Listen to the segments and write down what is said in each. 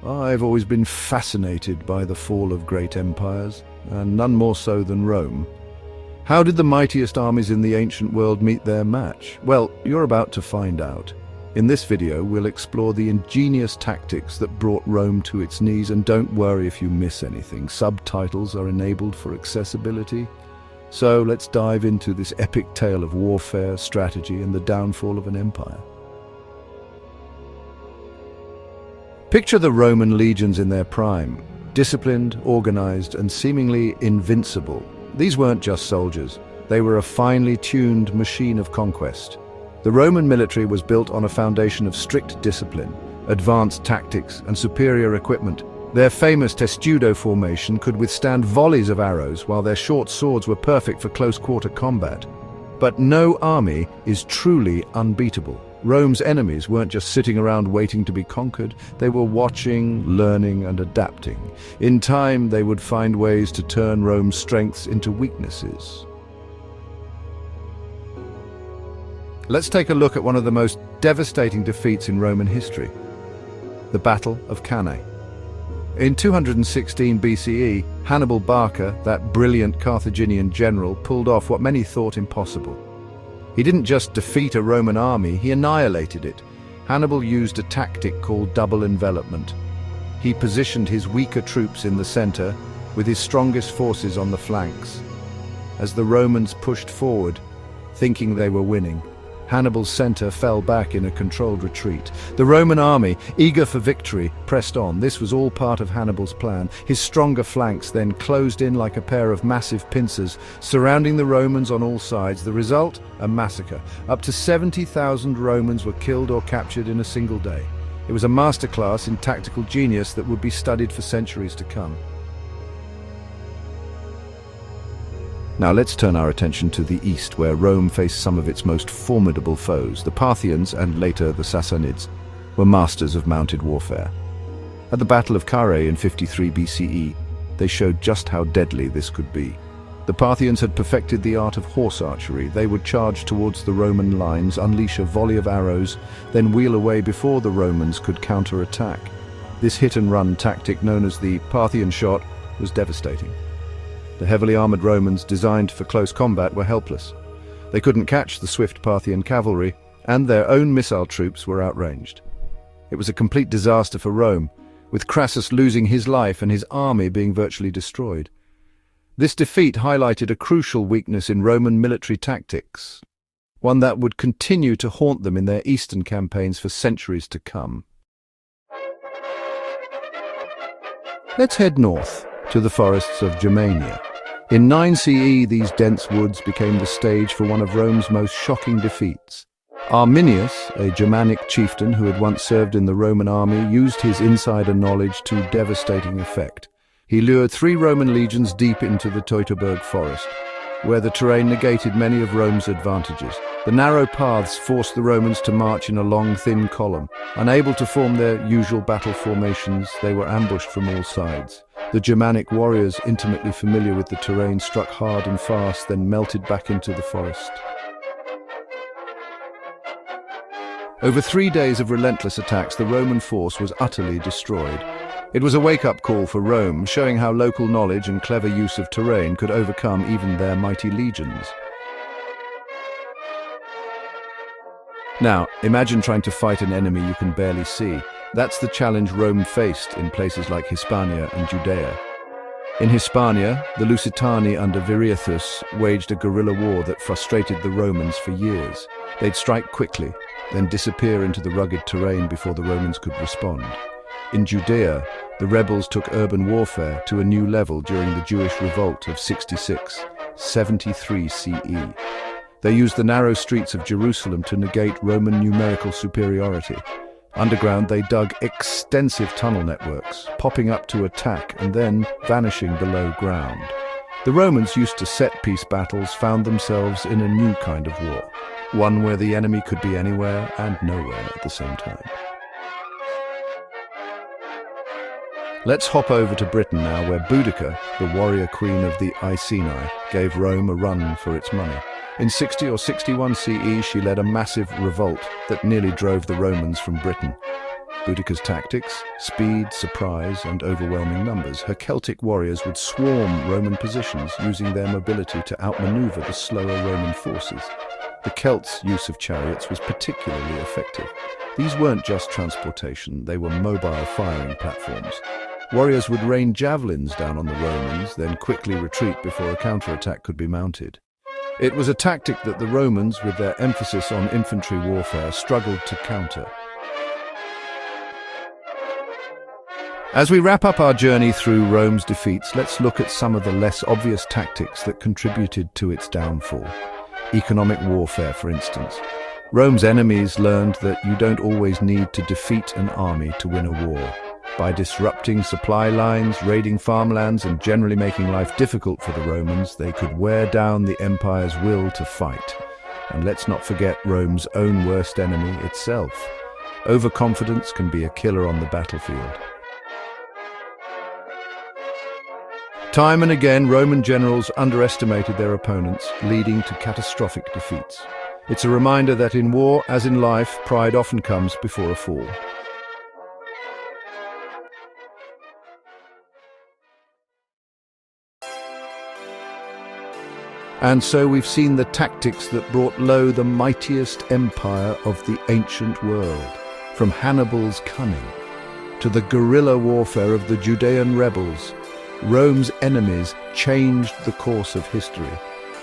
I've always been fascinated by the fall of great empires, and none more so than Rome. How did the mightiest armies in the ancient world meet their match? Well, you're about to find out. In this video, we'll explore the ingenious tactics that brought Rome to its knees, and don't worry if you miss anything. Subtitles are enabled for accessibility. So let's dive into this epic tale of warfare, strategy, and the downfall of an empire. Picture the Roman legions in their prime, disciplined, organized, and seemingly invincible. These weren't just soldiers, they were a finely tuned machine of conquest. The Roman military was built on a foundation of strict discipline, advanced tactics, and superior equipment. Their famous testudo formation could withstand volleys of arrows, while their short swords were perfect for close-quarter combat. But no army is truly unbeatable. Rome's enemies weren't just sitting around waiting to be conquered, they were watching, learning, and adapting. In time, they would find ways to turn Rome's strengths into weaknesses. Let's take a look at one of the most devastating defeats in Roman history, the Battle of Cannae. In 216 BCE, Hannibal Barca, that brilliant Carthaginian general, pulled off what many thought impossible. He didn't just defeat a Roman army, he annihilated it. Hannibal used a tactic called double envelopment. He positioned his weaker troops in the center, with his strongest forces on the flanks. As the Romans pushed forward, thinking they were winning, Hannibal's center fell back in a controlled retreat. The Roman army, eager for victory, pressed on. This was all part of Hannibal's plan. His stronger flanks then closed in like a pair of massive pincers, surrounding the Romans on all sides. The result? A massacre. Up to 70,000 Romans were killed or captured in a single day. It was a masterclass in tactical genius that would be studied for centuries to come. Now let's turn our attention to the east, where Rome faced some of its most formidable foes. The Parthians, and later the Sassanids, were masters of mounted warfare. At the Battle of Carrhae in 53 BCE, they showed just how deadly this could be. The Parthians had perfected the art of horse archery. They would charge towards the Roman lines, unleash a volley of arrows, then wheel away before the Romans could counter-attack. This hit-and-run tactic, known as the Parthian shot, was devastating. The heavily armored Romans, designed for close combat, were helpless. They couldn't catch the swift Parthian cavalry, and their own missile troops were outranged. It was a complete disaster for Rome, with Crassus losing his life and his army being virtually destroyed. This defeat highlighted a crucial weakness in Roman military tactics, one that would continue to haunt them in their eastern campaigns for centuries to come. Let's head north to the forests of Germania. In 9 CE, these dense woods became the stage for one of Rome's most shocking defeats. Arminius, a Germanic chieftain who had once served in the Roman army, used his insider knowledge to devastating effect. He lured 3 Roman legions deep into the Teutoburg forest, where the terrain negated many of Rome's advantages. The narrow paths forced the Romans to march in a long, thin column. Unable to form their usual battle formations, they were ambushed from all sides. The Germanic warriors, intimately familiar with the terrain, struck hard and fast, then melted back into the forest. Over 3 days of relentless attacks, the Roman force was utterly destroyed. It was a wake-up call for Rome, showing how local knowledge and clever use of terrain could overcome even their mighty legions. Now, imagine trying to fight an enemy you can barely see. That's the challenge Rome faced in places like Hispania and Judea. In Hispania, the Lusitani under Viriathus waged a guerrilla war that frustrated the Romans for years. They'd strike quickly, then disappear into the rugged terrain before the Romans could respond. In Judea, the rebels took urban warfare to a new level during the Jewish revolt of 73 CE. They used the narrow streets of Jerusalem to negate Roman numerical superiority. Underground, they dug extensive tunnel networks, popping up to attack and then vanishing below ground. The Romans, used to set-piece battles, found themselves in a new kind of war, one where the enemy could be anywhere and nowhere at the same time. Let's hop over to Britain now, where Boudica, the warrior queen of the Iceni, gave Rome a run for its money. In 60 or 61 CE, she led a massive revolt that nearly drove the Romans from Britain. Boudica's tactics: speed, surprise, and overwhelming numbers. Her Celtic warriors would swarm Roman positions, using their mobility to outmaneuver the slower Roman forces. The Celts' use of chariots was particularly effective. These weren't just transportation, they were mobile firing platforms. Warriors would rain javelins down on the Romans, then quickly retreat before a counterattack could be mounted. It was a tactic that the Romans, with their emphasis on infantry warfare, struggled to counter. As we wrap up our journey through Rome's defeats, let's look at some of the less obvious tactics that contributed to its downfall. Economic warfare, for instance. Rome's enemies learned that you don't always need to defeat an army to win a war. By disrupting supply lines, raiding farmlands, and generally making life difficult for the Romans, they could wear down the empire's will to fight. And let's not forget Rome's own worst enemy itself. Overconfidence can be a killer on the battlefield. Time and again, Roman generals underestimated their opponents, leading to catastrophic defeats. It's a reminder that in war, as in life, pride often comes before a fall. And so we've seen the tactics that brought low the mightiest empire of the ancient world, from Hannibal's cunning to the guerrilla warfare of the Judean rebels. Rome's enemies changed the course of history.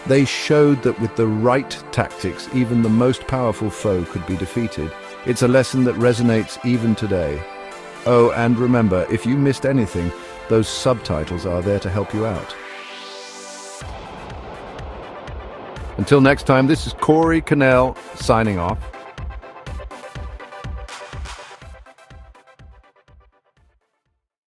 They showed that with the right tactics, even the most powerful foe could be defeated. It's a lesson that resonates even today. Oh, and remember, if you missed anything, those subtitles are there to help you out. Until next time, this is Corey Cannell signing off.